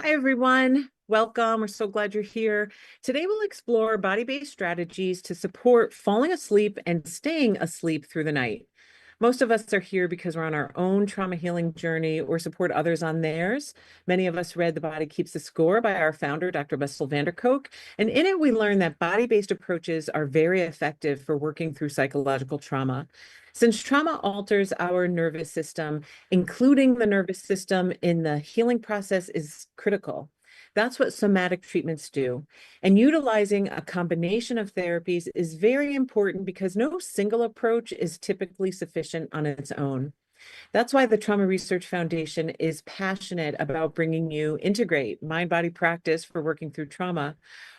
Hi, everyone. Welcome. We're so glad you're here. Today, we'll explore body-based strategies to support falling asleep and staying asleep through the night. Most of us are here because we're on our own trauma healing journey or support others on theirs. Many of us read The Body Keeps the Score by our founder, Dr. Bessel van der Kolk. And in it, we learned that body-based approaches are very effective for working through psychological trauma. Since trauma alters our nervous system, including the nervous system in the healing process is critical. That's what somatic treatments do. And utilizing a combination of therapies is very important because no single approach is typically sufficient on its own. That's why the Trauma Research Foundation is passionate about bringing you Integrate mind-body practice for working through trauma.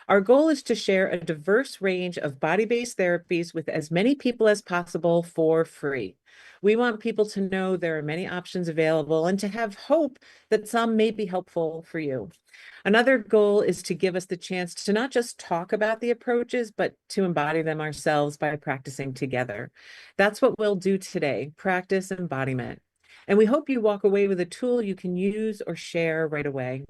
Our goal is to share a diverse range of body-based therapies with as many people as possible for free. We want people to know there are many options available and to have hope that some may be helpful for you. Another goal is to give us the chance to not just talk about the approaches, but to embody them ourselves by practicing together. That's what we'll do today, practice embodiment. And we hope you walk away with a tool you can use or share right away.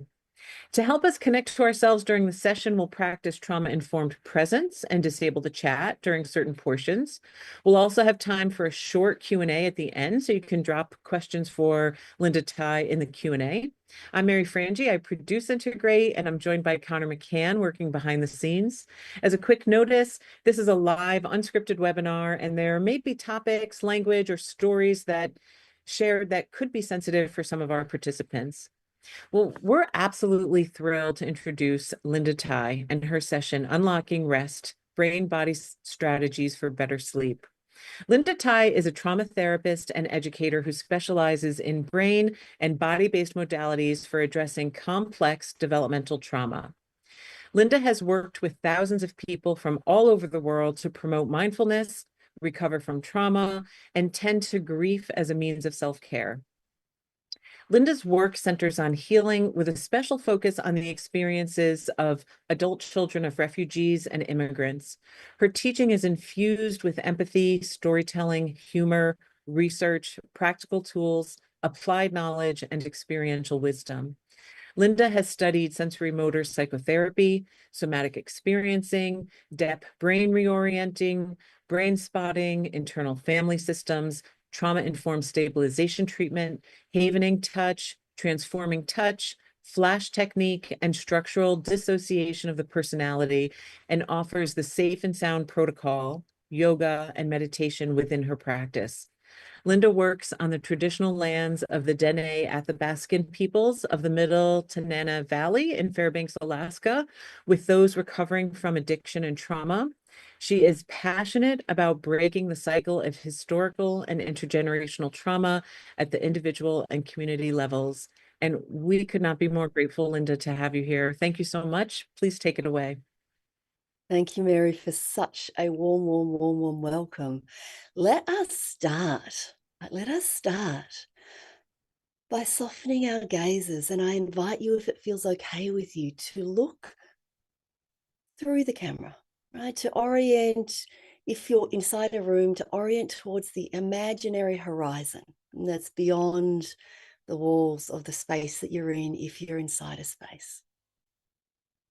To help us connect to ourselves during the session, we'll practice trauma-informed presence and disable the chat during certain portions. We'll also have time for a short Q&A at the end, so you can drop questions for Linda Ty in the Q&A. I'm Mary Frangie. I produce Integrate, and I'm joined by Connor McCann working behind the scenes. As a quick notice, this is a live, unscripted webinar, and there may be topics, language, or stories that shared that could be sensitive for some of our participants. Well, we're absolutely thrilled to introduce Linda Ty and her session, Unlocking Rest, Brain-Body Strategies for Better Sleep. Linda Ty is a trauma therapist and educator who specializes in brain and body-based modalities for addressing complex developmental trauma. Linda has worked with thousands of people from all over the world to promote mindfulness, recover from trauma, and tend to grief as a means of self-care. Linda's work centers on healing with a special focus on the experiences of adult children of refugees and immigrants. Her teaching is infused with empathy, storytelling, humor, research, practical tools, applied knowledge, and experiential wisdom. Linda has studied sensory motor psychotherapy, somatic experiencing, depth brain reorienting, brain spotting, internal family systems, trauma-informed stabilization treatment, havening touch, transforming touch, flash technique, and structural dissociation of the personality, and offers the safe and sound protocol, yoga, and meditation within her practice. Linda works on the traditional lands of the Dene Athabascan peoples of the Middle Tanana Valley in Fairbanks, Alaska, with those recovering from addiction and trauma. She is passionate about breaking the cycle of historical and intergenerational trauma at the individual and community levels. And we could not be more grateful, Linda, to have you here. Thank you so much. Please take it away. Thank you, Mary, for such a warm welcome. Let us start by softening our gazes. And I invite you, if it feels okay with you, to look through the camera, right? To orient, if you're inside a room, to orient towards the imaginary horizon that's beyond the walls of the space that you're in, if you're inside a space.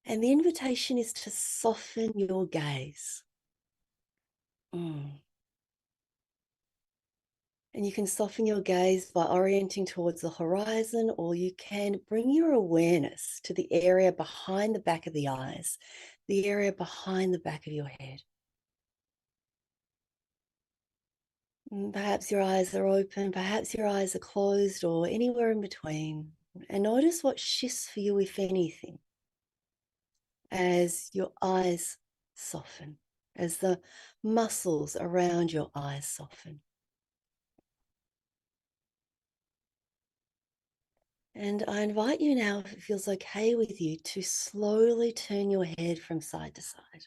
And the invitation is to soften your gaze. And you can soften your gaze by orienting towards the horizon, or you can bring your awareness to the area behind the back of the eyes, the area behind the back of your head. Perhaps your eyes are open, perhaps your eyes are closed, or anywhere in between. And notice what shifts for you, if anything, as your eyes soften, as the muscles around your eyes soften. And I invite you now, if it feels okay with you, to slowly turn your head from side to side.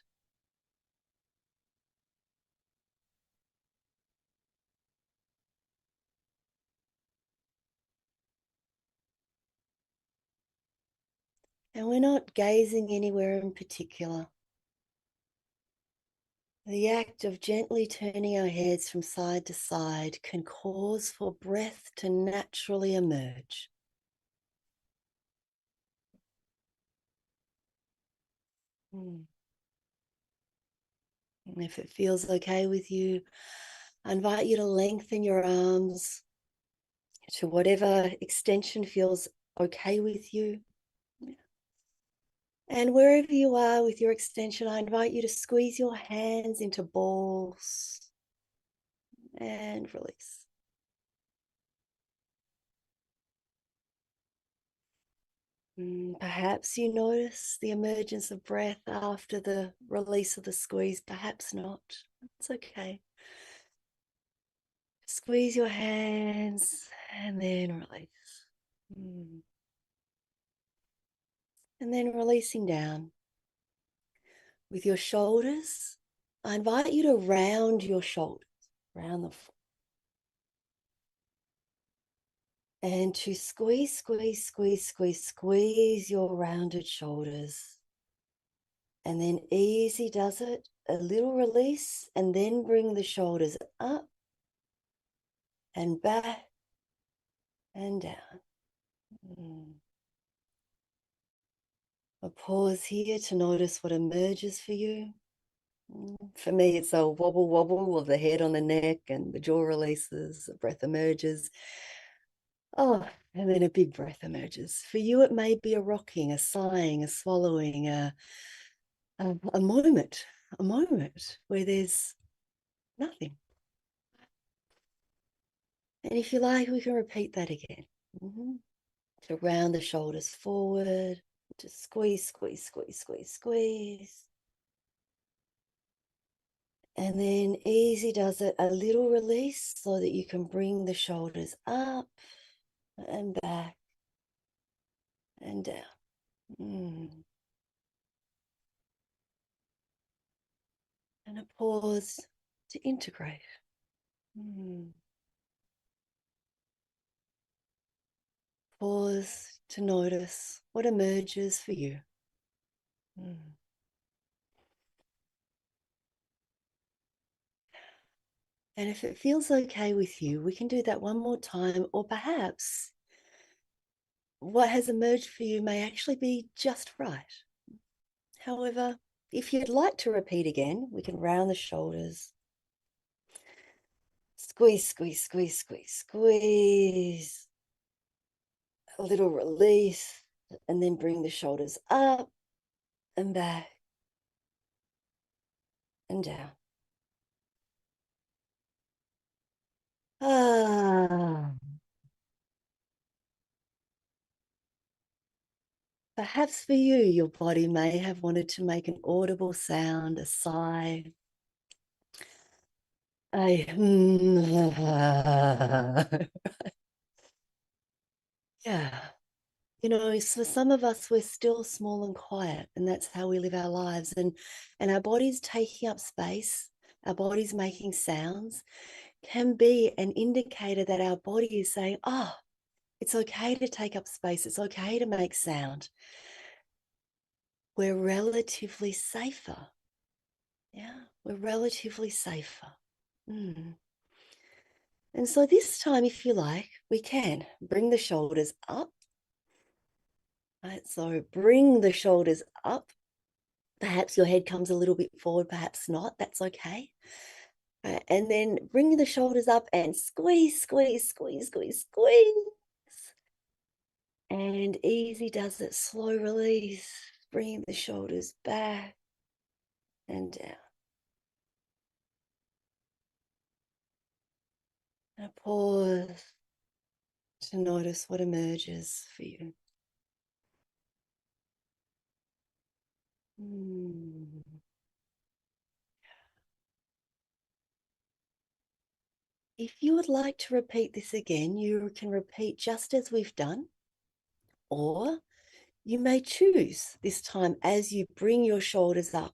And we're not gazing anywhere in particular. The act of gently turning our heads from side to side can cause for breath to naturally emerge. Mm. And if it feels okay with you, I invite you to lengthen your arms to whatever extension feels okay with you. And wherever you are with your extension, I invite you to squeeze your hands into balls and release. Perhaps you notice the emergence of breath after the release of the squeeze, perhaps not. It's okay. Squeeze your hands and then release. And then releasing down. With your shoulders, I invite you to round your shoulders, round the floor. And to squeeze, squeeze, squeeze, squeeze, squeeze your rounded shoulders. And then easy does it, a little release, and then bring the shoulders up and back and down. A pause here to notice what emerges for you. For me, it's a wobble wobble of the head on the neck and the jaw releases, the breath emerges. Oh, and then a big breath emerges. For you, it may be a rocking, a sighing, a swallowing, a moment where there's nothing. And if you like, we can repeat that again. To round the shoulders forward, to squeeze, squeeze, squeeze, squeeze, squeeze. And then easy does it, a little release so that you can bring the shoulders up and back and down. And a pause to integrate. Pause to notice what emerges for you. And if it feels okay with you, we can do that one more time, or perhaps what has emerged for you may actually be just right. However, if you'd like to repeat again, we can round the shoulders. Squeeze, squeeze, squeeze, squeeze, squeeze. A little release, and then bring the shoulders up and back and down. Ah. Perhaps for you, your body may have wanted to make an audible sound, a sigh. A yeah. You know, for some of us, we're still small and quiet, and that's how we live our lives. And our bodies taking up space, our bodies making sounds, can be an indicator that our body is saying, oh, it's okay to take up space. It's okay to make sound. We're relatively safer. Yeah, we're relatively safer. And so this time, if you like, we can bring the shoulders up. Right, so bring the shoulders up. Perhaps your head comes a little bit forward, perhaps not. That's okay. And then bring the shoulders up and squeeze, squeeze, squeeze, squeeze, squeeze. And easy does it. Slow release. Bring the shoulders back and down. And pause to notice what emerges for you. If you would like to repeat this again, you can repeat just as we've done, or you may choose this time as you bring your shoulders up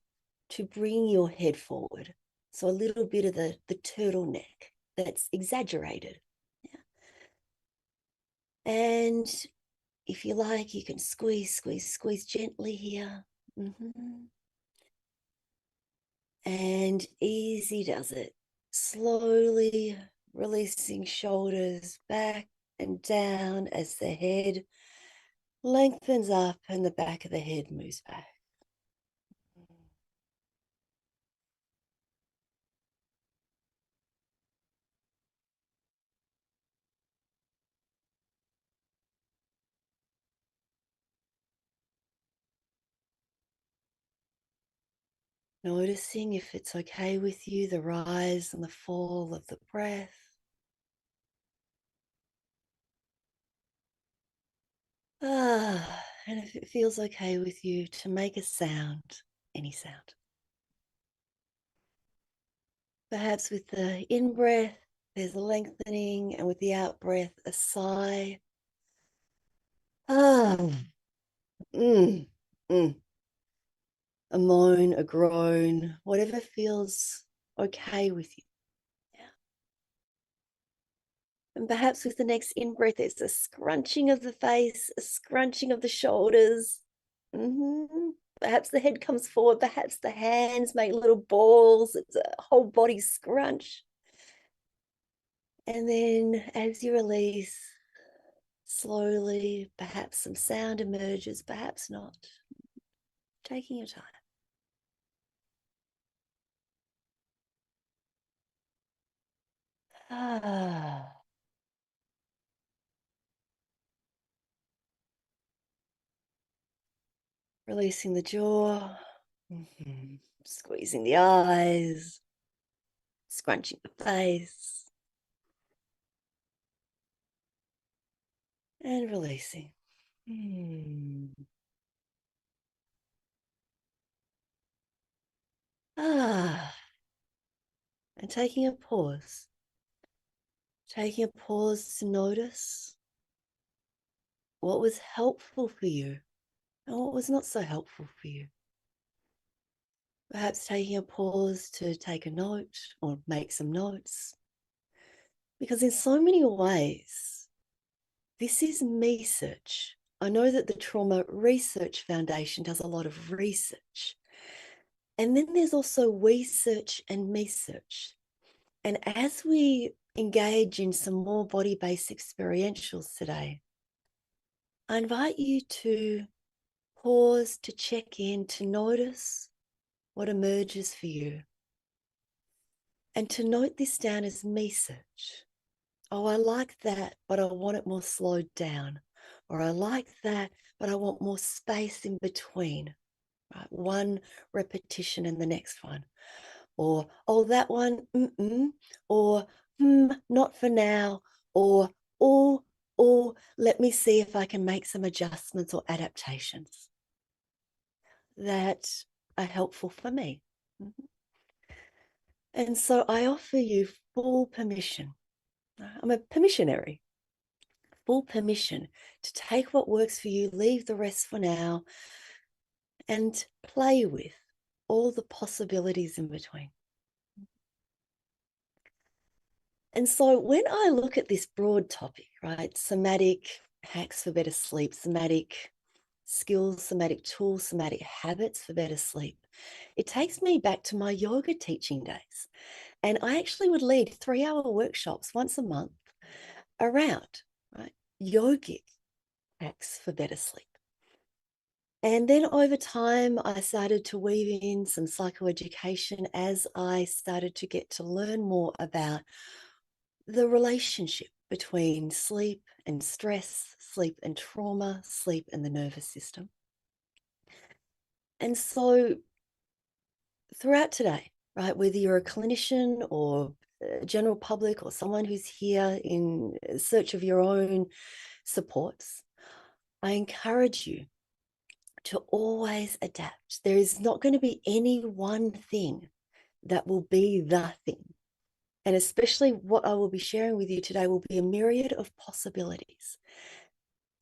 to bring your head forward. So a little bit of the turtleneck that's exaggerated. Yeah. And if you like, you can squeeze, squeeze, squeeze gently here. And easy does it. Slowly releasing shoulders back and down as the head lengthens up and the back of the head moves back. Noticing if it's okay with you, the rise and the fall of the breath. And if it feels okay with you to make a sound, any sound. Perhaps with the in-breath, there's a lengthening, and with the out-breath, a sigh. Ah, mm, mm. A moan, a groan, whatever feels okay with you. Yeah. And perhaps with the next in-breath, it's a scrunching of the face, a scrunching of the shoulders. Perhaps the head comes forward, perhaps the hands make little balls. It's a whole body scrunch. And then as you release, slowly, perhaps some sound emerges, perhaps not. Taking your time. Ah, releasing the jaw, squeezing the eyes, scrunching the face, and releasing. Ah, and taking a pause. Taking a pause to notice what was helpful for you and what was not so helpful for you. Perhaps taking a pause to take a note or make some notes. Because in so many ways, this is me search. I know that the Trauma Research Foundation does a lot of research. And then there's also we search and me search. And as we engage in some more body-based experientials today, I invite you to pause, to check in, to notice what emerges for you, and to note this down as me search. Oh, I like that, but I want it more slowed down. Or I like that, but I want more space in between. Right? One repetition and the next one. Or, oh, that one, or, not for now. Or, or, or, let me see if I can make some adjustments or adaptations that are helpful for me. And so I offer you full permission. I'm a permissionary, full permission to take what works for you, leave the rest for now, and play with all the possibilities in between. And so when I look at this broad topic, right, somatic hacks for better sleep, somatic skills, somatic tools, somatic habits for better sleep, it takes me back to my yoga teaching days. And I actually would lead 3-hour workshops once a month around, right, yogic hacks for better sleep. And then over time, I started to weave in some psychoeducation as I started to get to learn more about the relationship between sleep and stress, sleep and trauma, sleep and the nervous system. And so throughout today, right, whether you're a clinician or a general public or someone who's here in search of your own supports, I encourage you to always adapt. There is not going to be any one thing that will be the thing. And especially what I will be sharing with you today will be a myriad of possibilities.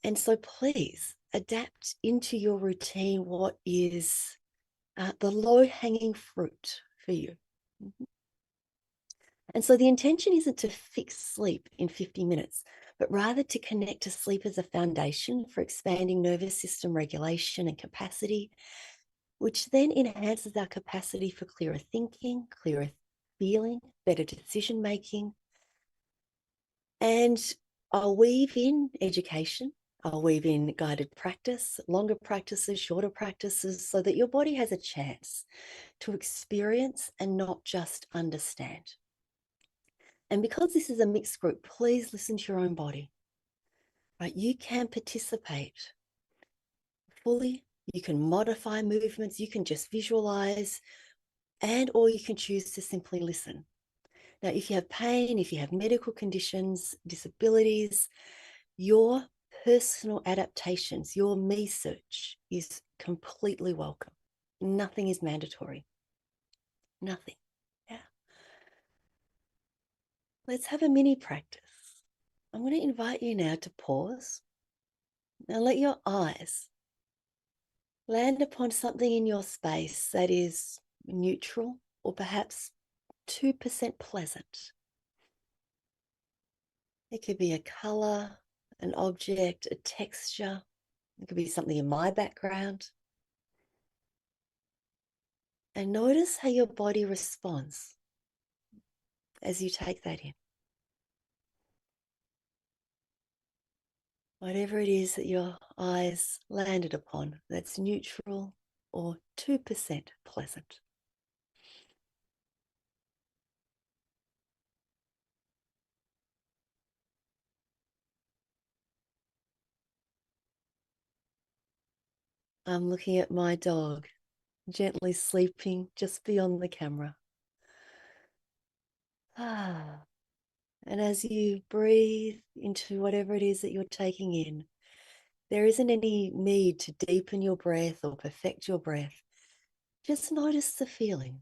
And so please adapt into your routine what is the low-hanging fruit for you. And so the intention isn't to fix sleep in 50 minutes, but rather to connect to sleep as a foundation for expanding nervous system regulation and capacity, which then enhances our capacity for clearer thinking, clearer feeling, better decision making. And I'll weave in education, I'll weave in guided practice, longer practices, shorter practices, so that your body has a chance to experience and not just understand. And because this is a mixed group, please listen to your own body. Right? You can participate fully. You can modify movements. You can just visualize. and or you can choose to simply listen. Now, if you have pain, if you have medical conditions, disabilities, your personal adaptations, your me search is completely welcome. Nothing is mandatory. Nothing. Yeah. Let's have a mini practice. I'm going to invite you now to pause and let your eyes land upon something in your space that is neutral or perhaps 2% pleasant. It could be a color, an object, a texture. It could be something in my background. And notice how your body responds as you take that in. Whatever it is that your eyes landed upon that's neutral or 2% pleasant. I'm looking at my dog, gently sleeping just beyond the camera. Ah. And as you breathe into whatever it is that you're taking in, there isn't any need to deepen your breath or perfect your breath. Just notice the feeling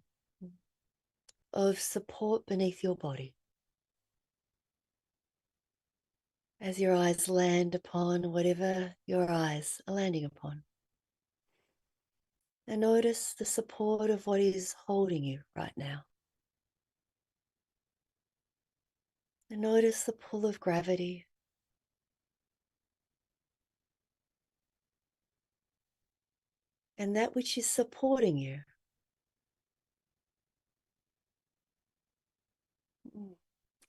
of support beneath your body. As your eyes land upon whatever your eyes are landing upon. And notice the support of what is holding you right now. And notice the pull of gravity. And that which is supporting you.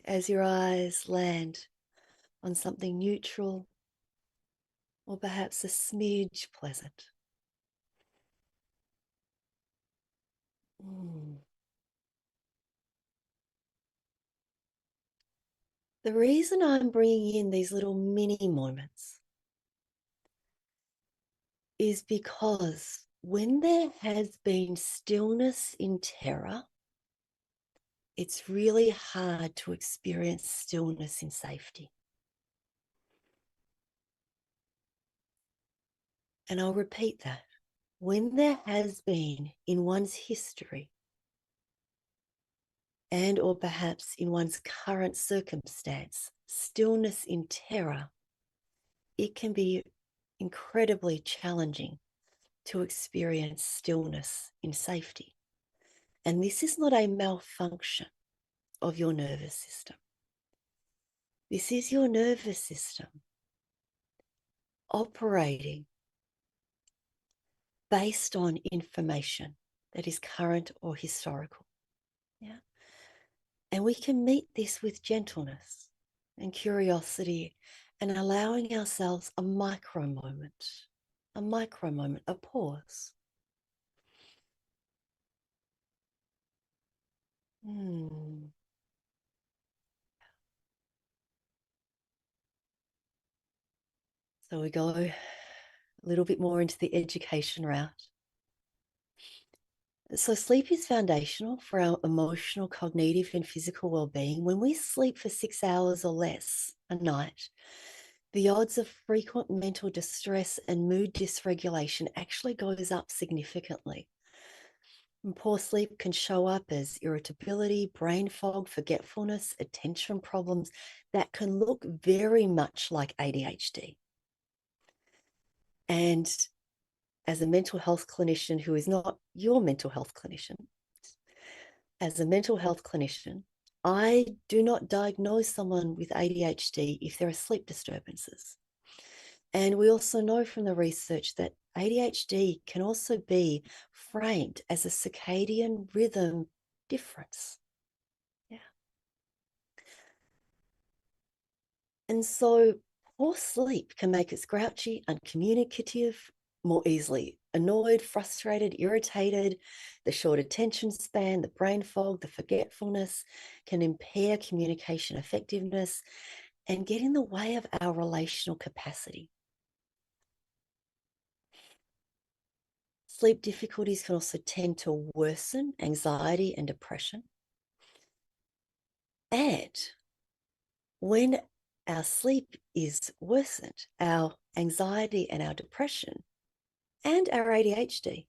As your eyes land on something neutral or perhaps a smidge pleasant. The reason I'm bringing in these little mini moments is because when there has been stillness in terror, it's really hard to experience stillness in safety. And I'll repeat that. When there has been in one's history and or perhaps in one's current circumstance, stillness in terror, it can be incredibly challenging to experience stillness in safety. And this is not a malfunction of your nervous system. This is your nervous system operating based on information that is current or historical. Yeah. And we can meet this with gentleness and curiosity and allowing ourselves a micro moment, a pause. So we go a little bit more into the education route. So sleep is foundational for our emotional, cognitive, and physical well-being. When we sleep for 6 hours or less a night, the odds of frequent mental distress and mood dysregulation actually goes up significantly. And poor sleep can show up as irritability, brain fog, forgetfulness, attention problems that can look very much like ADHD. And as a mental health clinician who is not your mental health clinician, as a mental health clinician, I do not diagnose someone with ADHD if there are sleep disturbances. And we also know from the research that ADHD can also be framed as a circadian rhythm difference. Yeah. And so poor sleep can make us grouchy, uncommunicative, more easily annoyed, frustrated, irritated. The short attention span, the brain fog, the forgetfulness can impair communication effectiveness and get in the way of our relational capacity. Sleep difficulties can also tend to worsen anxiety and depression. And when our sleep is worsened, our anxiety and our depression and our ADHD,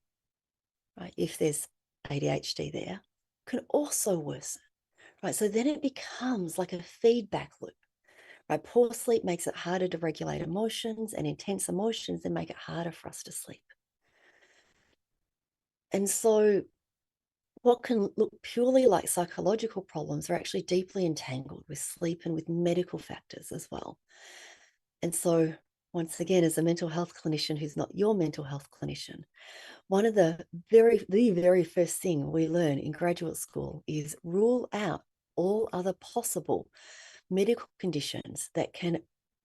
right, if there's ADHD there, can also worsen, right? So then it becomes like a feedback loop, right? Poor sleep makes it harder to regulate emotions, and intense emotions then make it harder for us to sleep. And so what can look purely like psychological problems are actually deeply entangled with sleep and with medical factors as well. And so, once again, as a mental health clinician who's not your mental health clinician, one of the very first thing we learn in graduate school is rule out all other possible medical conditions that can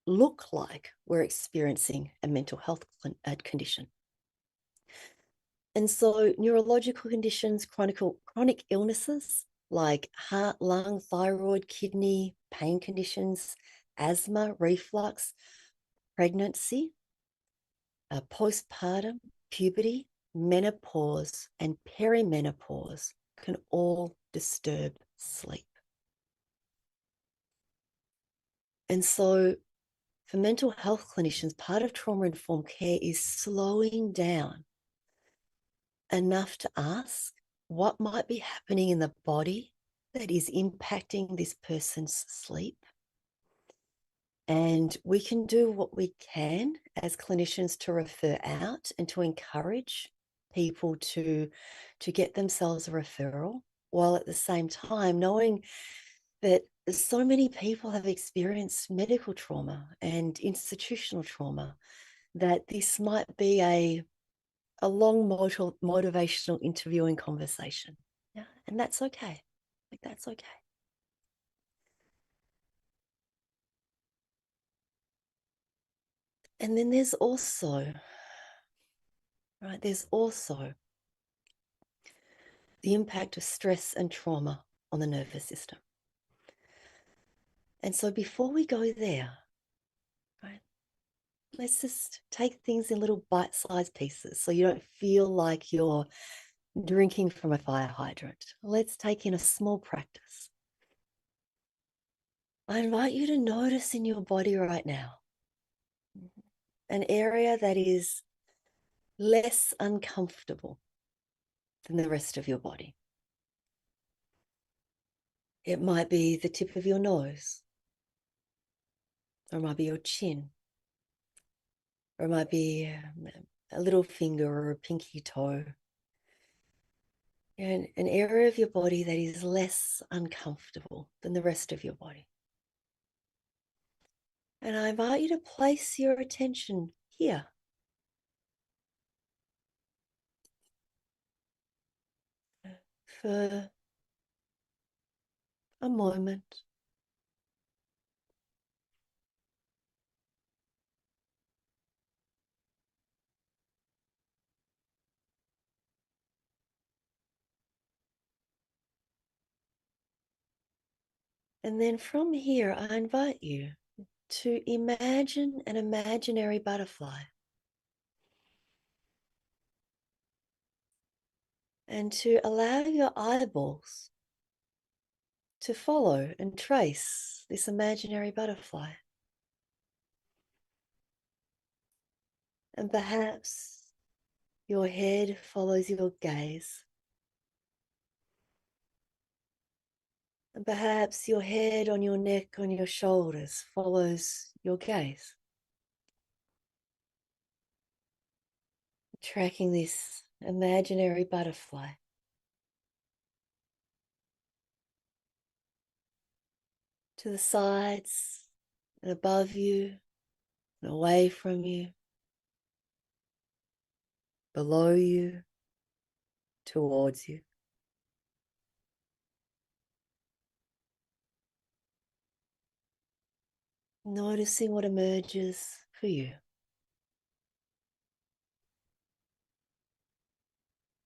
look like we're experiencing a mental health condition. And so neurological conditions, chronic illnesses like heart, lung, thyroid, kidney, pain conditions, asthma, reflux, pregnancy, postpartum, puberty, menopause, and perimenopause can all disturb sleep. And so for mental health clinicians, part of trauma-informed care is slowing down enough to ask what might be happening in the body that is impacting this person's sleep. And we can do what we can as clinicians to refer out and to encourage people to get themselves a referral, while at the same time knowing that so many people have experienced medical trauma and institutional trauma that this might be a long motivational interviewing conversation. Yeah, and that's okay. Like, that's okay. And then there's also, right, there's also the impact of stress and trauma on the nervous system. And so before we go there, right, let's just take things in little bite-sized pieces so you don't feel like you're drinking from a fire hydrant. Let's take in a small practice. I invite you to notice in your body right now an area that is less uncomfortable than the rest of your body. It might be the tip of your nose, or it might be your chin, or it might be a little finger or a pinky toe. An area of your body that is less uncomfortable than the rest of your body. And I invite you to place your attention here. For a moment. And then from here, I invite you to imagine an imaginary butterfly and to allow your eyeballs to follow and trace this imaginary butterfly. And perhaps your head follows your gaze. And perhaps your head on your neck, on your shoulders follows your gaze. Tracking this imaginary butterfly to the sides and above you and away from you, below you, towards you. Noticing what emerges for you.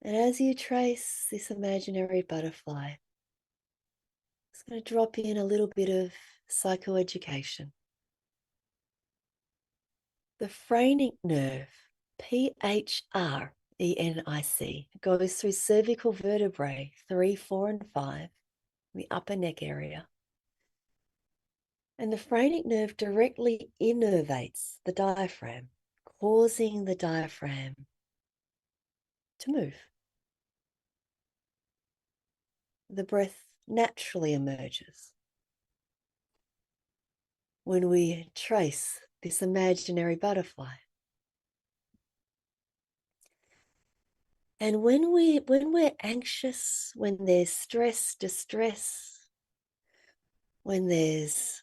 And as you trace this imaginary butterfly, it's going to drop in a little bit of psychoeducation. The phrenic nerve, PHR, ENIC. It goes through cervical vertebrae 3, 4, and 5, the upper neck area. And the phrenic nerve directly innervates the diaphragm, causing the diaphragm to move. The breath naturally emerges when we trace this imaginary butterfly. And when we're anxious, when there's stress, distress, when there's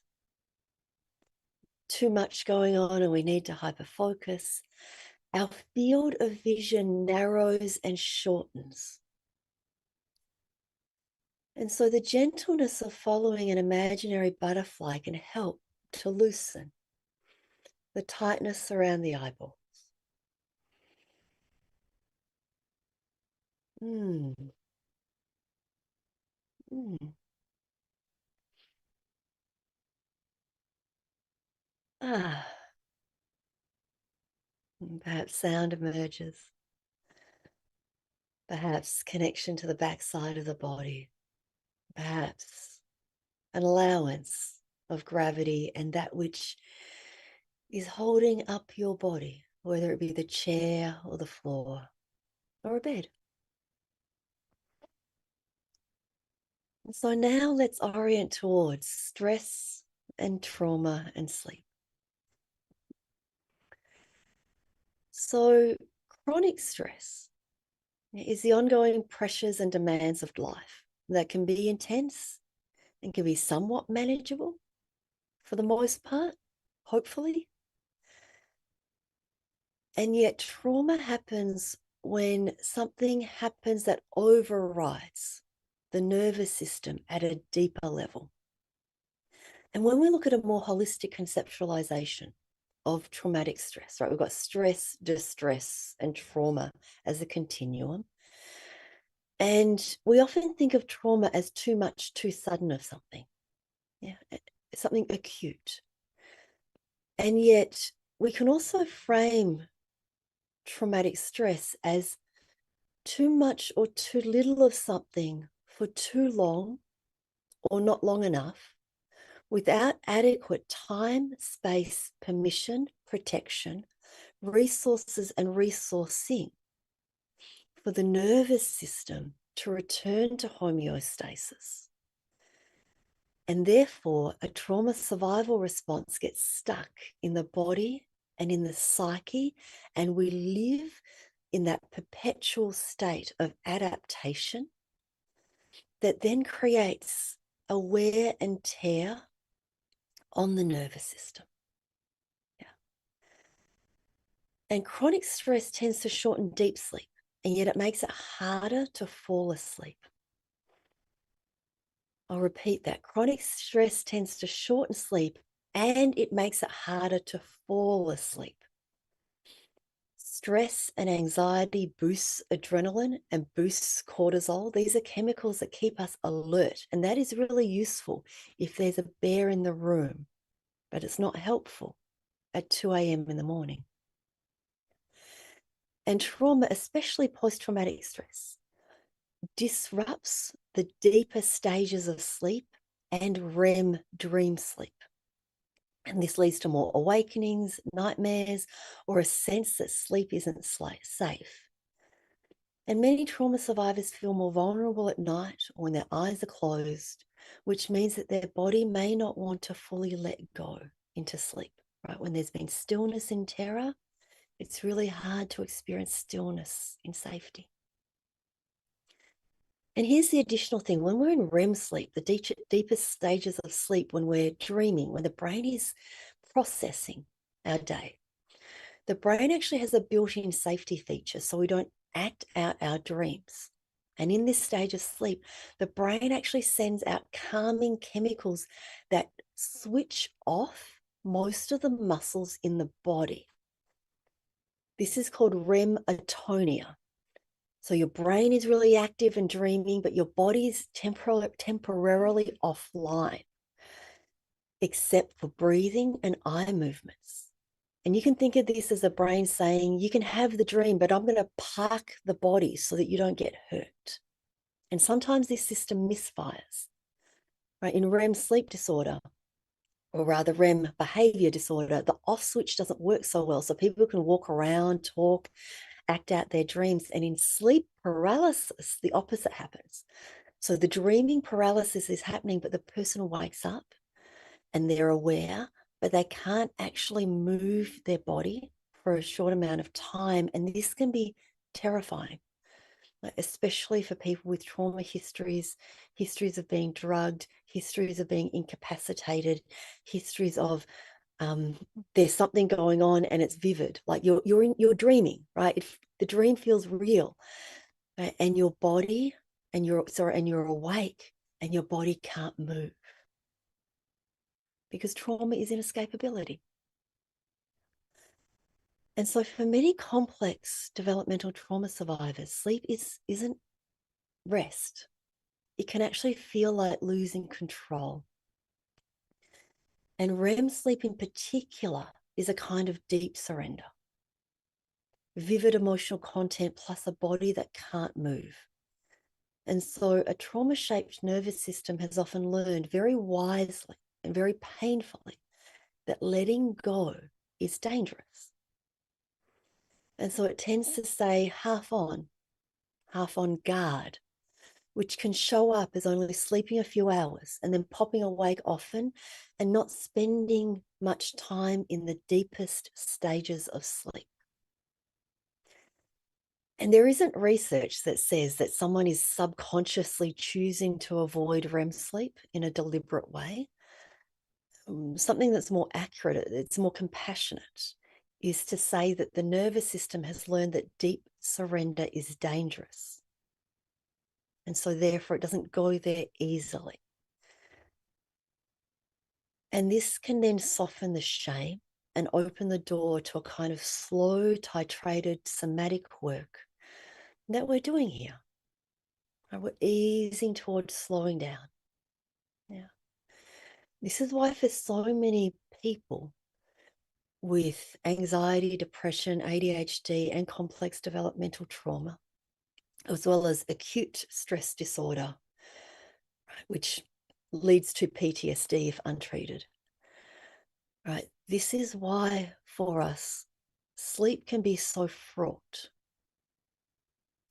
too much going on and we need to hyperfocus, our field of vision narrows and shortens. And so the gentleness of following an imaginary butterfly can help to loosen the tightness around the eyeball. Mm. Mm. Ah. Perhaps sound emerges. Perhaps connection to the backside of the body. Perhaps an allowance of gravity and that which is holding up your body, whether it be the chair or the floor or a bed. And so now let's orient towards stress and trauma and sleep. So chronic stress is the ongoing pressures and demands of life that can be intense and can be somewhat manageable for the most part, hopefully. And yet trauma happens when something happens that overrides the nervous system at a deeper level. And when we look at a more holistic conceptualization of traumatic stress, right, we've got stress, distress, and trauma as a continuum. And we often think of trauma as too much, too sudden of something. Yeah, something acute. And yet we can also frame traumatic stress as too much or too little of something for too long or not long enough without adequate time, space, permission, protection, resources, and resourcing for the nervous system to return to homeostasis. And therefore, a trauma survival response gets stuck in the body and in the psyche, and we live in that perpetual state of adaptation that then creates a wear and tear on the nervous system. Yeah. And chronic stress tends to shorten deep sleep, and yet it makes it harder to fall asleep. I'll repeat that. Chronic stress tends to shorten sleep and it makes it harder to fall asleep. Stress and anxiety boosts adrenaline and boosts cortisol. These are chemicals that keep us alert, and that is really useful if there's a bear in the room, but it's not helpful at 2 a.m. in the morning. And trauma, especially post-traumatic stress, disrupts the deeper stages of sleep and REM dream sleep. And this leads to more awakenings, nightmares, or a sense that sleep isn't safe. And many trauma survivors feel more vulnerable at night or when their eyes are closed, which means that their body may not want to fully let go into sleep, right? When there's been stillness in terror, it's really hard to experience stillness in safety. And here's the additional thing. When we're in REM sleep, the deepest stages of sleep, when we're dreaming, when the brain is processing our day, the brain actually has a built-in safety feature so we don't act out our dreams. And in this stage of sleep, the brain actually sends out calming chemicals that switch off most of the muscles in the body. This is called REM atonia. So your brain is really active and dreaming, but your body's temporarily offline, except for breathing and eye movements. And you can think of this as a brain saying, you can have the dream, but I'm going to park the body so that you don't get hurt. And sometimes this system misfires. Right? In REM sleep disorder, or rather REM behavior disorder, the off switch doesn't work so well. So people can walk around, talk, act out their dreams. And in sleep paralysis, the opposite happens. So the dreaming paralysis is happening, but the person wakes up and they're aware, but they can't actually move their body for a short amount of time. And this can be terrifying, especially for people with trauma histories, histories of being drugged, histories of being incapacitated, histories of there's something going on and it's vivid, like you're dreaming, right? The dream feels real, right? And your body and you're awake and your body can't move because trauma is inescapability. And so for many complex developmental trauma survivors, sleep isn't rest. It can actually feel like losing control. And REM sleep in particular is a kind of deep surrender. Vivid emotional content plus a body that can't move. And so a trauma-shaped nervous system has often learned very wisely and very painfully that letting go is dangerous. And so it tends to stay half on guard, which can show up as only sleeping a few hours and then popping awake often and not spending much time in the deepest stages of sleep. And there isn't research that says that someone is subconsciously choosing to avoid REM sleep in a deliberate way. Something that's more accurate, it's more compassionate, is to say that the nervous system has learned that deep surrender is dangerous. And so therefore it doesn't go there easily. And this can then soften the shame and open the door to a kind of slow, titrated somatic work that we're doing here. We're easing towards slowing down. Yeah. This is why for so many people with anxiety, depression, ADHD, and complex developmental trauma, as well as acute stress disorder, which leads to PTSD if untreated. Right. This is why for us, sleep can be so fraught.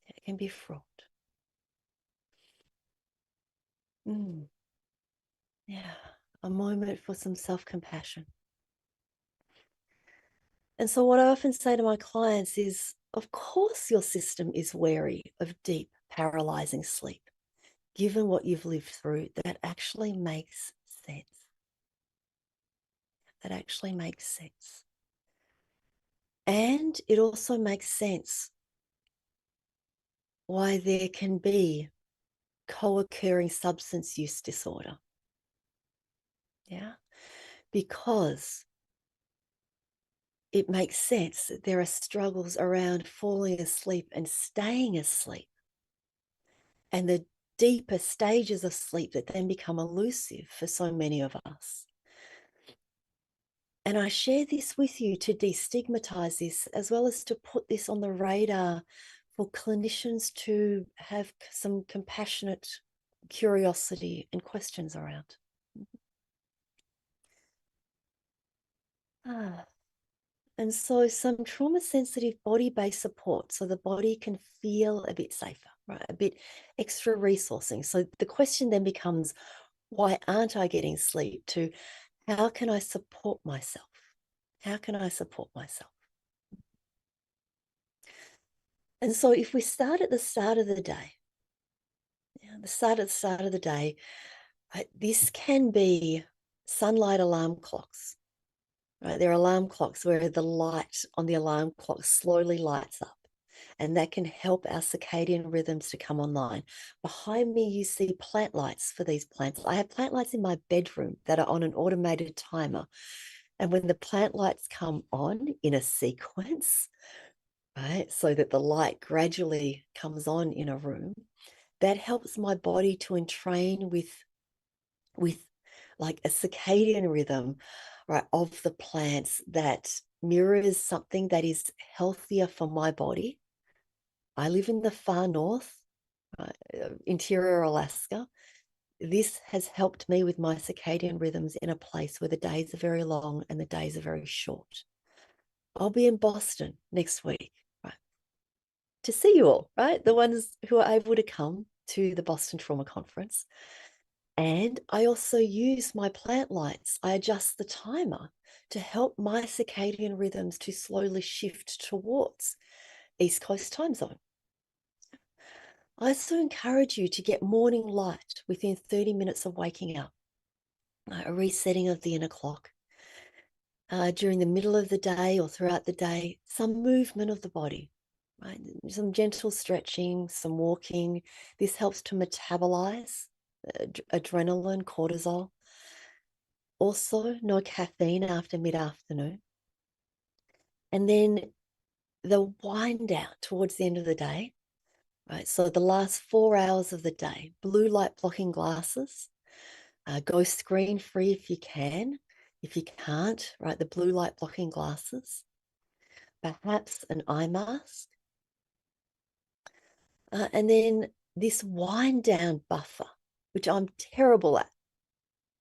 It can be fraught. Yeah. A moment for some self-compassion. And so what I often say to my clients is, of course your system is wary of deep, paralyzing sleep. Given what you've lived through, that actually makes sense. That actually makes sense. And it also makes sense why there can be co-occurring substance use disorder. Yeah, because it makes sense that there are struggles around falling asleep and staying asleep, and the deeper stages of sleep that then become elusive for so many of us. And I share this with you to destigmatize this, as well as to put this on the radar for clinicians to have some compassionate curiosity and questions around. And so some trauma-sensitive body-based support so the body can feel a bit safer, right? A bit extra resourcing. So the question then becomes, why aren't I getting sleep? To how can I support myself? How can I support myself? And so if we start at the start of the day, the start of the day, this can be sunlight alarm clocks. Right? There are alarm clocks where the light on the alarm clock slowly lights up, and that can help our circadian rhythms to come online. Behind me, you see plant lights for these plants. I have plant lights in my bedroom that are on an automated timer. And when the plant lights come on in a sequence, right, so that the light gradually comes on in a room, that helps my body to entrain with like a circadian rhythm, right, of the plants that mirrors something that is healthier for my body. I live in the far north, interior Alaska. This has helped me with my circadian rhythms in a place where the days are very long and the days are very short. I'll be in Boston next week, right, to see you all, right? The ones who are able to come to the Boston Trauma Conference. And I also use my plant lights. I adjust the timer to help my circadian rhythms to slowly shift towards East Coast time zone. I also encourage you to get morning light within 30 minutes of waking up, a resetting of the inner clock. During the middle of the day or throughout the day, some movement of the body, right? Some gentle stretching, some walking. This helps to metabolize adrenaline, cortisol. Also, no caffeine after mid-afternoon. And then the wind down towards the end of the day, right? So the last 4 hours of the day, blue light blocking glasses, go screen free if you can. If you can't, right, the blue light blocking glasses, perhaps an eye mask. And then this wind down buffer, which I'm terrible at,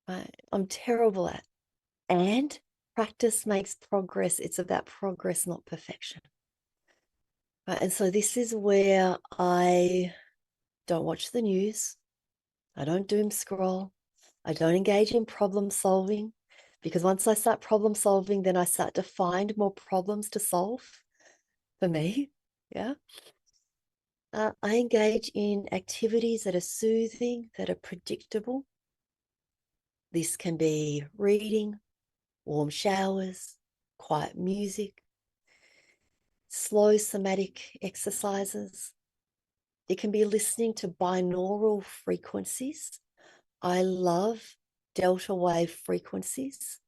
right? I'm terrible at. And practice makes progress. It's about progress, not perfection. Right? And so this is where I don't watch the news. I don't doom scroll. I don't engage in problem solving, because once I start problem solving, then I start to find more problems to solve for me. Yeah. I engage in activities that are soothing, that are predictable. This can be reading, warm showers, quiet music, slow somatic exercises. It can be listening to binaural frequencies. I love delta wave frequencies.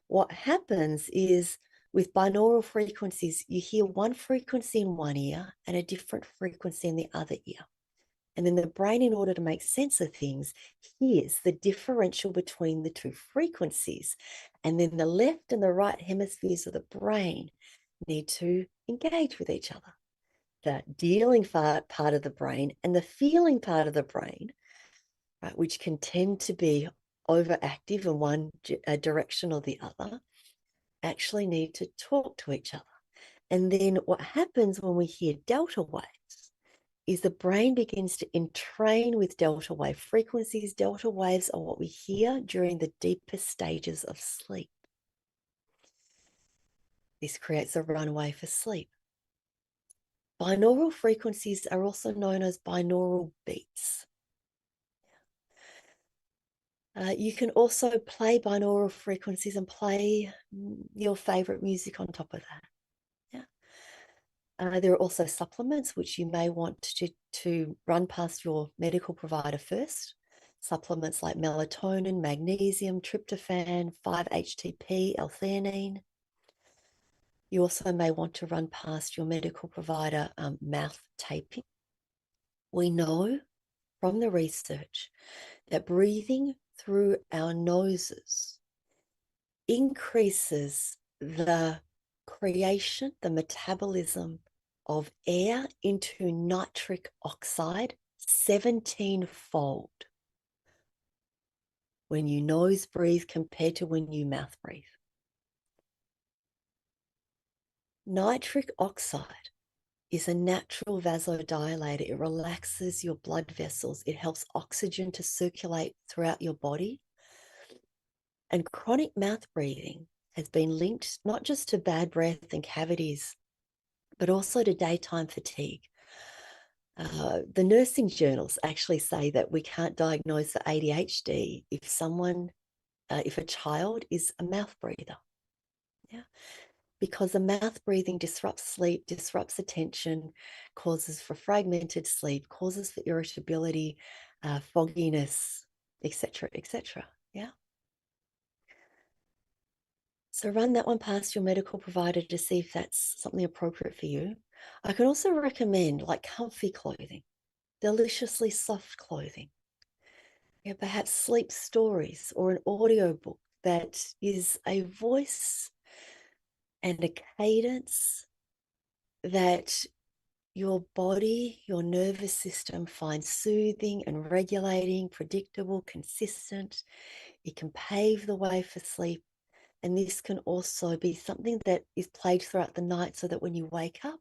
What happens is with binaural frequencies, you hear one frequency in one ear and a different frequency in the other ear. And then the brain, in order to make sense of things, hears the differential between the two frequencies. And then the left and the right hemispheres of the brain need to engage with each other. The dealing part of the brain and the feeling part of the brain, right, which can tend to be overactive in one direction or the other, actually need to talk to each other. And then what happens when we hear delta waves is the brain begins to entrain with delta wave frequencies. Delta waves are what we hear during the deepest stages of sleep. This creates a runway for sleep. Binaural frequencies are also known as binaural beats. You can also play binaural frequencies and play your favorite music on top of that. There are also supplements which you may want to run past your medical provider first. Supplements like melatonin, magnesium, tryptophan, 5-HTP, L-theanine. You also may want to run past your medical provider mouth taping. We know from the research that breathing through our noses increases the creation, the metabolism of air into nitric oxide 17-fold when you nose breathe compared to when you mouth breathe. Nitric oxide is a natural vasodilator. It relaxes your blood vessels. It helps oxygen to circulate throughout your body. And chronic mouth breathing has been linked not just to bad breath and cavities, but also to daytime fatigue. The nursing journals actually say that we can't diagnose for ADHD if a child is a mouth breather. Yeah, because the mouth breathing disrupts sleep, disrupts attention, causes for fragmented sleep, causes for irritability, fogginess, etc., etc. Yeah. So run that one past your medical provider to see if that's something appropriate for you. I can also recommend like comfy clothing, deliciously soft clothing. Yeah, perhaps sleep stories or an audio book that is a voice and a cadence that your body, your nervous system finds soothing and regulating, predictable, consistent. It can pave the way for sleep. And this can also be something that is played throughout the night so that when you wake up,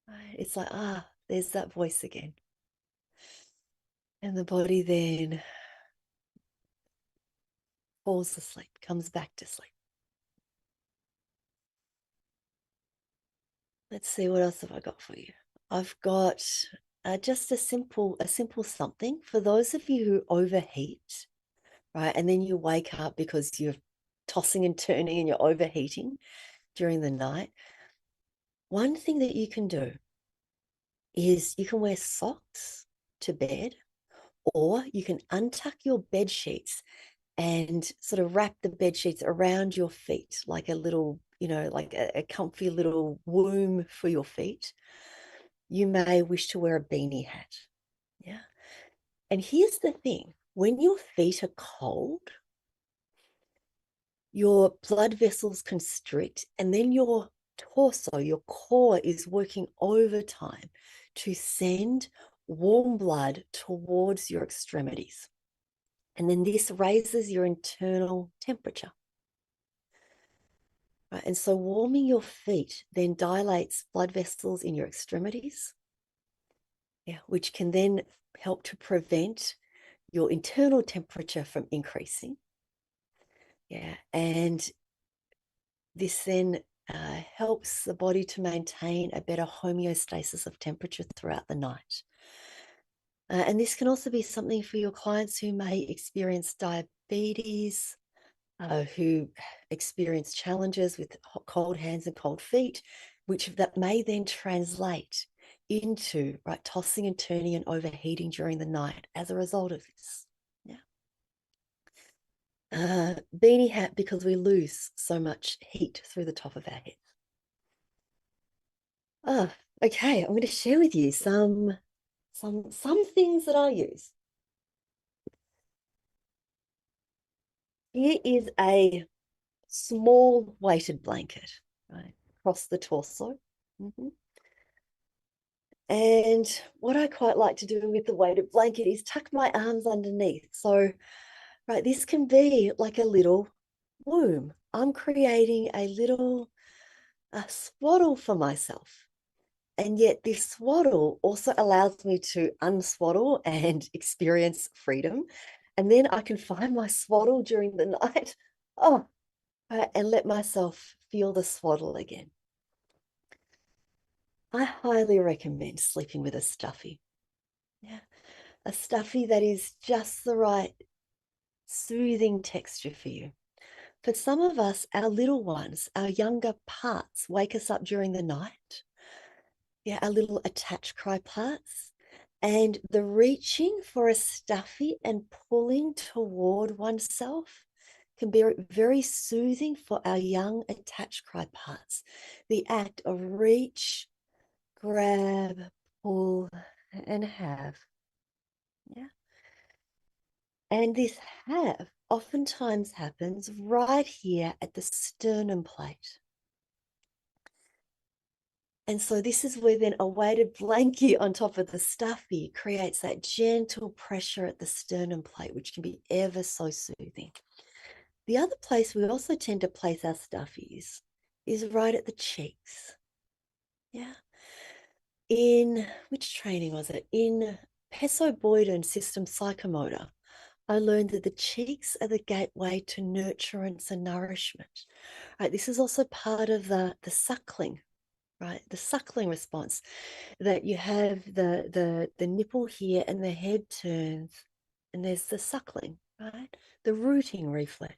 right, it's like, there's that voice again. And the body then falls asleep, comes back to sleep. Let's see, what else have I got for you? I've got just a simple something for those of you who overheat, right? And then you wake up because you're tossing and turning and you're overheating during the night. One thing that you can do is you can wear socks to bed, or you can untuck your bed sheets and sort of wrap the bed sheets around your feet like a little, like a comfy little womb for your feet. You may wish to wear a beanie hat. Yeah. And here's the thing, when your feet are cold, your blood vessels constrict, and then your torso, your core is working overtime to send warm blood towards your extremities. And then this raises your internal temperature. Right? And so warming your feet then dilates blood vessels in your extremities, which can then help to prevent your internal temperature from increasing. And this then helps the body to maintain a better homeostasis of temperature throughout the night. And this can also be something for your clients who may experience diabetes, who experience challenges with cold hands and cold feet, which that may then translate into tossing and turning and overheating during the night as a result of this. Beanie hat, because we lose so much heat through the top of our head. Okay, I'm going to share with you some things that I use. Here is a small weighted blanket, right, across the torso. And what I quite like to do with the weighted blanket is tuck my arms underneath. So, this can be like a little womb. I'm creating a swaddle for myself. And yet this swaddle also allows me to unswaddle and experience freedom. And then I can find my swaddle during the night. And let myself feel the swaddle again. I highly recommend sleeping with a stuffy. A stuffy that is just the right soothing texture for you. For some of us, our little ones, our younger parts wake us up during the night. Our little attached cry parts. And the reaching for a stuffy and pulling toward oneself can be very soothing for our young attached cry parts. The act of reach, grab, pull, and have. And this have oftentimes happens right here at the sternum plate. And so this is where then a weighted blanket on top of the stuffy creates that gentle pressure at the sternum plate, which can be ever so soothing. The other place we also tend to place our stuffies is right at the cheeks. In which training was it? In Peso Boyden system psychomotor, I learned that the cheeks are the gateway to nurturance and nourishment. This is also part of the suckling, the suckling response, that you have the nipple here and the head turns and there's the suckling, the rooting reflex.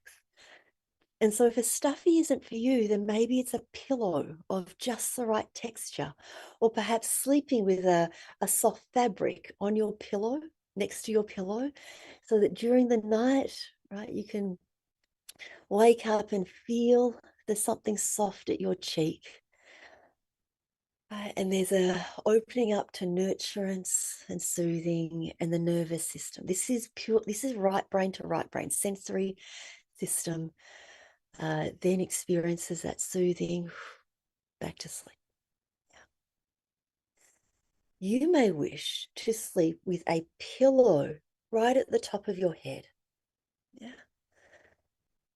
And so if a stuffy isn't for you, then maybe it's a pillow of just the right texture, or perhaps sleeping with a soft fabric on your pillow, next to your pillow, so that during the night, you can wake up and feel there's something soft at your cheek. And there's a opening up to nurturance and soothing and the nervous system. This is right brain to right brain, sensory system. then experiences that soothing back to sleep. You may wish to sleep with a pillow right at the top of your head. Yeah.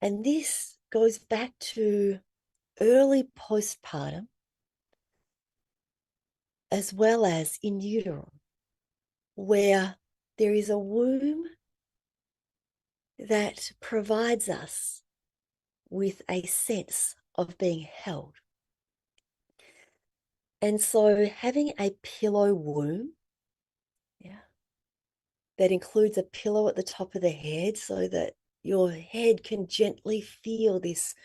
And this goes back to early postpartum as well as in utero, where there is a womb that provides us with a sense of being held. And so having a pillow womb, yeah, that includes a pillow at the top of the head so that your head can gently feel this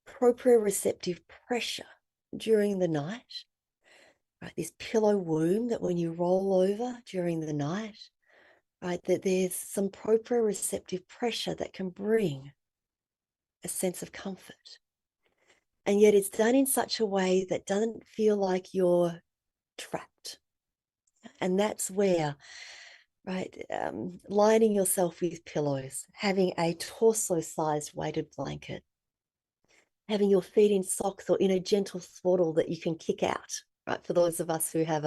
proprioceptive pressure during the night, right? This pillow womb that when you roll over during the night, right, that there's some proprioceptive pressure that can bring a sense of comfort. And yet it's done in such a way that doesn't feel like you're trapped. And that's where, right, lining yourself with pillows, having a torso-sized weighted blanket, having your feet in socks or in a gentle swaddle that you can kick out, right? For those of us who have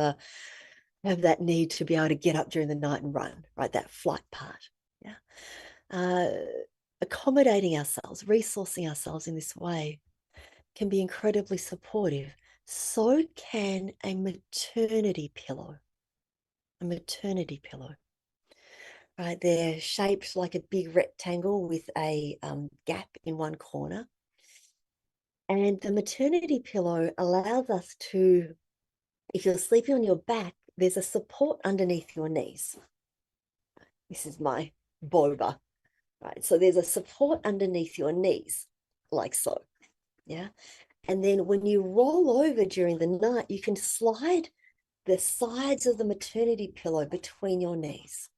that need to be able to get up during the night and run, right? That flight part, yeah. Accommodating ourselves, resourcing ourselves in this way can be incredibly supportive. So can a maternity pillow. A maternity pillow, right? They're shaped like a big rectangle with a gap in one corner. And the maternity pillow allows us to, if you're sleeping on your back, there's a support underneath your knees. This is my boba, right? So there's a support underneath your knees, like so, yeah? And then when you roll over during the night, you can slide the sides of the maternity pillow between your knees.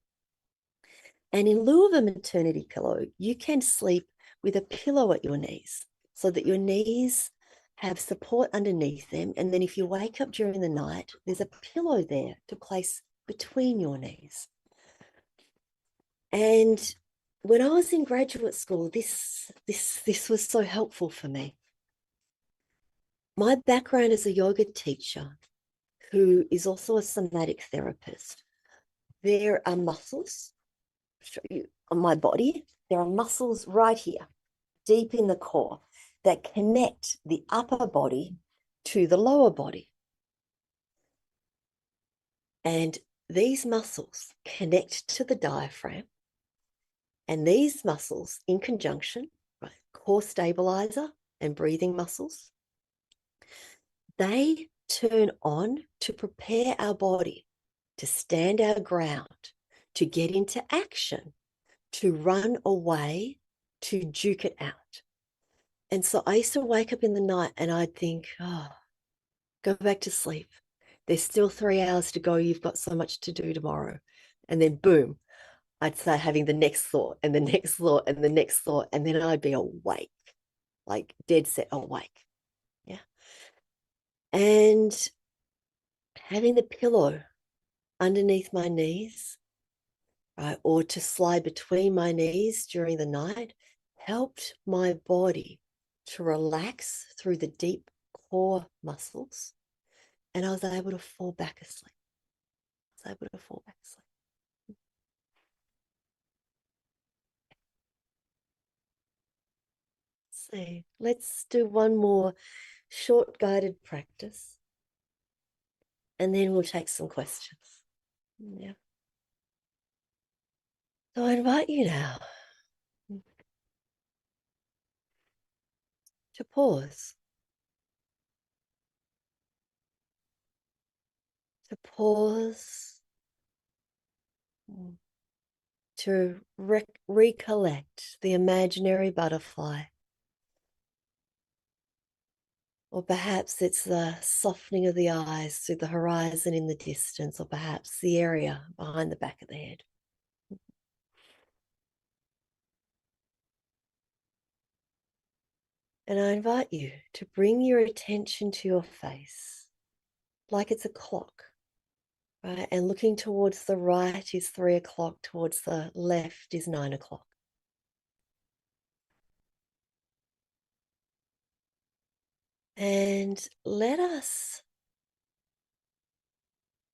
And in lieu of a maternity pillow, you can sleep with a pillow at your knees so that your knees have support underneath them. And then if you wake up during the night, there's a pillow there to place between your knees. And when I was in graduate school, this was so helpful for me. My background as a yoga teacher, who is also a somatic therapist, there are muscles, I'll show you on my body, there are muscles right here, deep in the core, that connect the upper body to the lower body. And these muscles connect to the diaphragm. And these muscles, in conjunction, right, core stabilizer and breathing muscles, they turn on to prepare our body to stand our ground, to get into action, to run away, to duke it out. And so I used to wake up in the night and I'd think, oh, go back to sleep. There's still 3 hours to go. You've got so much to do tomorrow. And then boom, I'd start having the next thought and the next thought and the next thought. And then I'd be awake, like dead set awake. Yeah. And having the pillow underneath my knees, right, or to slide between my knees during the night helped my body to relax through the deep core muscles. And I was able to fall back asleep. I was able to fall back asleep. See, let's do one more short guided practice and then we'll take some questions. Yeah. So I invite you now to pause. To pause, to recollect the imaginary butterfly. Or perhaps it's the softening of the eyes through the horizon in the distance, or perhaps the area behind the back of the head. And I invite you to bring your attention to your face like it's a clock, right? And looking towards the right is 3 o'clock, towards the left is 9 o'clock. And let us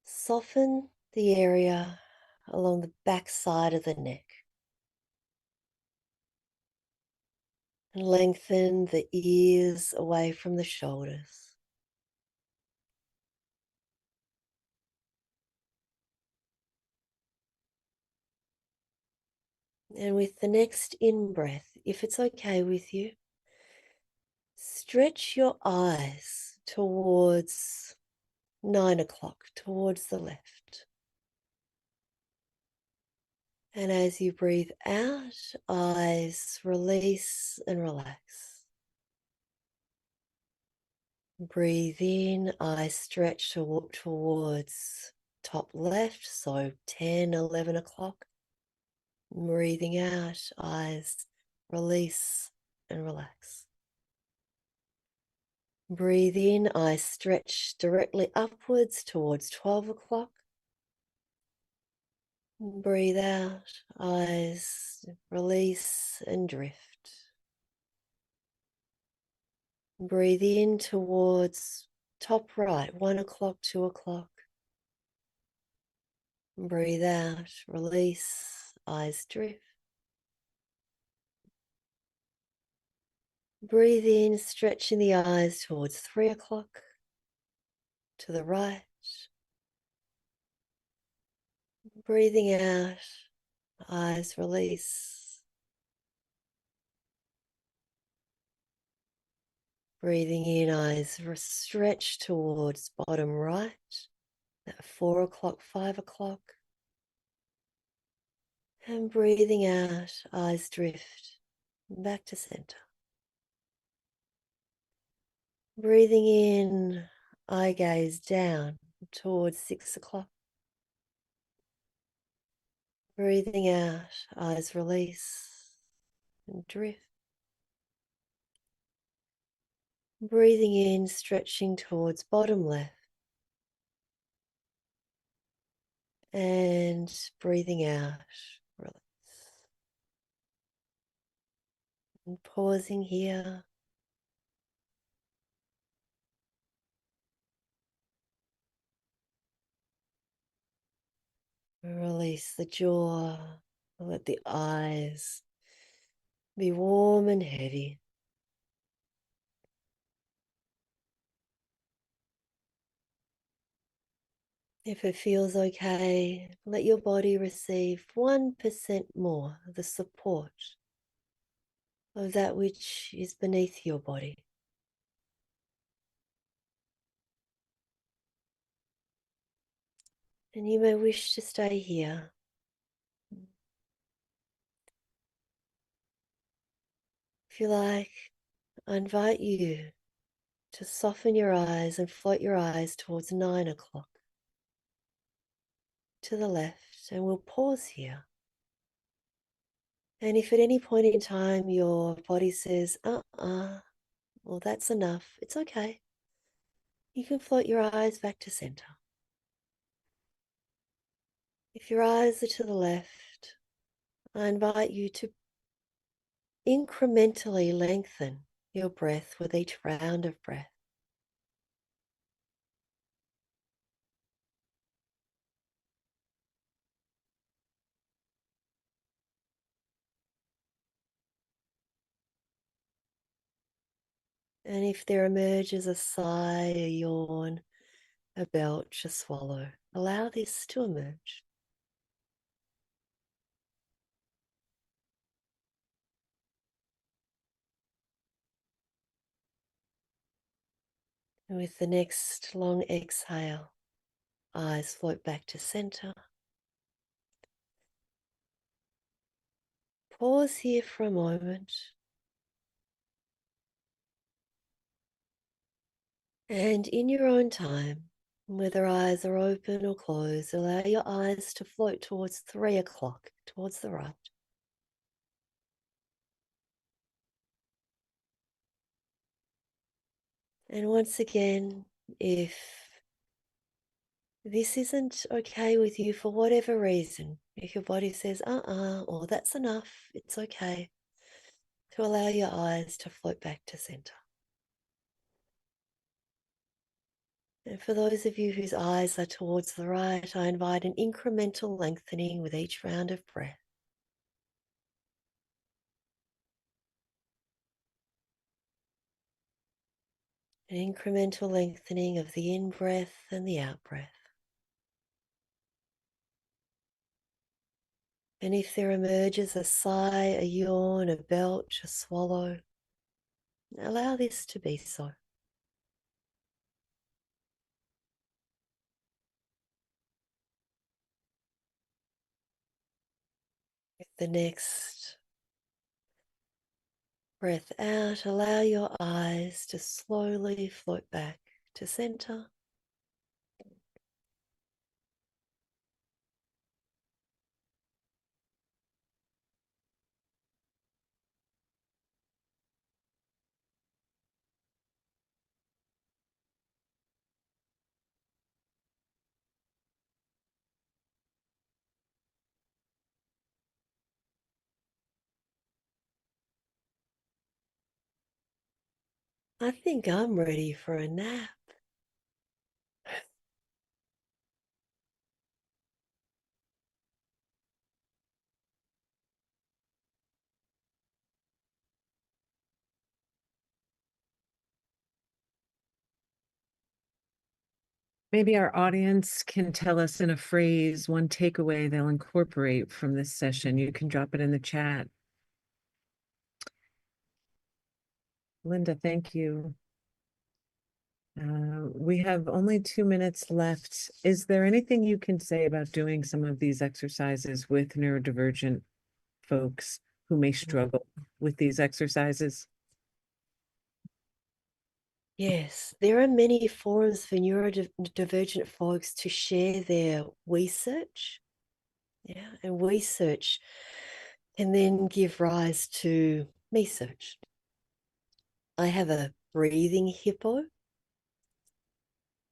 soften the area along the back side of the neck and lengthen the ears away from the shoulders. And with the next in breath, if it's okay with you, stretch your eyes towards 9 o'clock, towards the left. And as you breathe out, eyes release and relax. Breathe in, eyes stretch towards top left, so 10, 11 o'clock. Breathing out, eyes release and relax. Breathe in, eyes stretch directly upwards towards 12 o'clock. Breathe out, eyes release and drift. Breathe in towards top right, 1 o'clock, 2 o'clock. Breathe out, release, eyes drift. Breathe in, stretching the eyes towards 3 o'clock, to the right. Breathing out, eyes release. Breathing in, eyes stretch towards bottom right, at 4 o'clock, 5 o'clock. And breathing out, eyes drift back to center. Breathing in, eye gaze down towards 6 o'clock. Breathing out, eyes release and drift. Breathing in, stretching towards bottom left. And breathing out, release. And pausing here. Release the jaw. Let the eyes be warm and heavy. If it feels okay, let your body receive 1% more of the support of that which is beneath your body. And you may wish to stay here. If you like, I invite you to soften your eyes and float your eyes towards 9 o'clock, to the left, and we'll pause here. And if at any point in time your body says, well, that's enough, it's okay. You can float your eyes back to center. If your eyes are to the left, I invite you to incrementally lengthen your breath with each round of breath. And if there emerges a sigh, a yawn, a belch, a swallow, allow this to emerge. And with the next long exhale, eyes float back to center. Pause here for a moment. And in your own time, whether eyes are open or closed, allow your eyes to float towards 3 o'clock, towards the right. And once again, if this isn't okay with you for whatever reason, if your body says, or that's enough, it's okay, to allow your eyes to float back to center. And for those of you whose eyes are towards the right, I invite an incremental lengthening with each round of breath. An incremental lengthening of the in-breath and the out-breath. And if there emerges a sigh, a yawn, a belch, a swallow, allow this to be so. With the next breath out, allow your eyes to slowly float back to center. I think I'm ready for a nap. Maybe our audience can tell us in a phrase one takeaway they'll incorporate from this session. You can drop it in the chat. Linda, thank you. We have only 2 minutes left. Is there anything you can say about doing some of these exercises with neurodivergent folks who may struggle with these exercises? Yes, there are many forums for neurodivergent folks to share their research. Yeah, and research can then give rise to me search. I have a breathing hippo,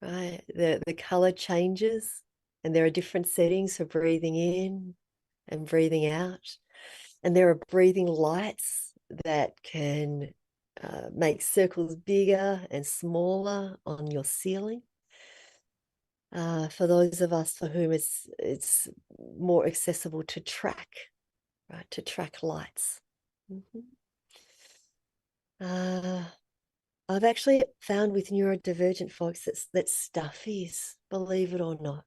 right? The color changes and there are different settings for breathing in and breathing out. And there are breathing lights that can make circles bigger and smaller on your ceiling. For those of us for whom it's more accessible to track, right? To track lights. Mm-hmm. I've actually found with neurodivergent folks that stuffies, believe it or not.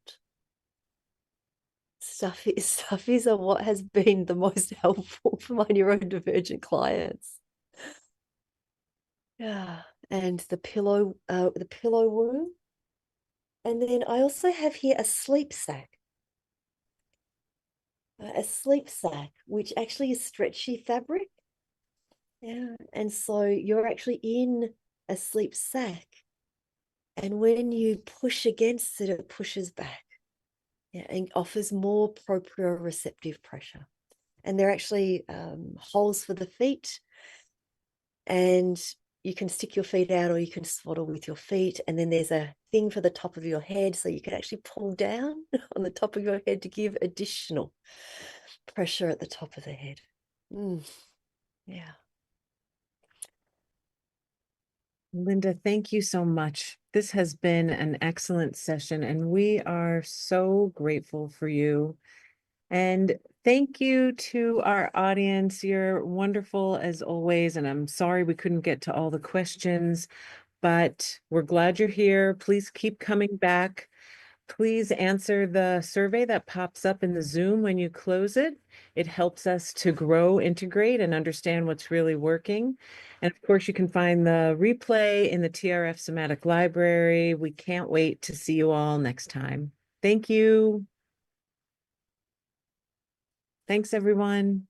Stuffies are what has been the most helpful for my neurodivergent clients. Yeah, and the pillow worm. And then I also have here a sleep sack. A sleep sack, which actually is stretchy fabric. Yeah, and so you're actually in a sleep sack. And when you push against it, it pushes back. Yeah, and offers more proprioceptive pressure. And they're actually holes for the feet. And you can stick your feet out or you can swaddle with your feet. And then there's a thing for the top of your head. So you can actually pull down on the top of your head to give additional pressure at the top of the head. Yeah. Linda, thank you so much. This has been an excellent session, and we are so grateful for you. And thank you to our audience. You're wonderful as always, and I'm sorry we couldn't get to all the questions, but we're glad you're here. Please keep coming back. Please answer the survey that pops up in the Zoom when you close it. It helps us to grow, integrate, and understand what's really working. And of course, you can find the replay in the TRF Somatic Library. We can't wait to see you all next time. Thank you. Thanks, everyone.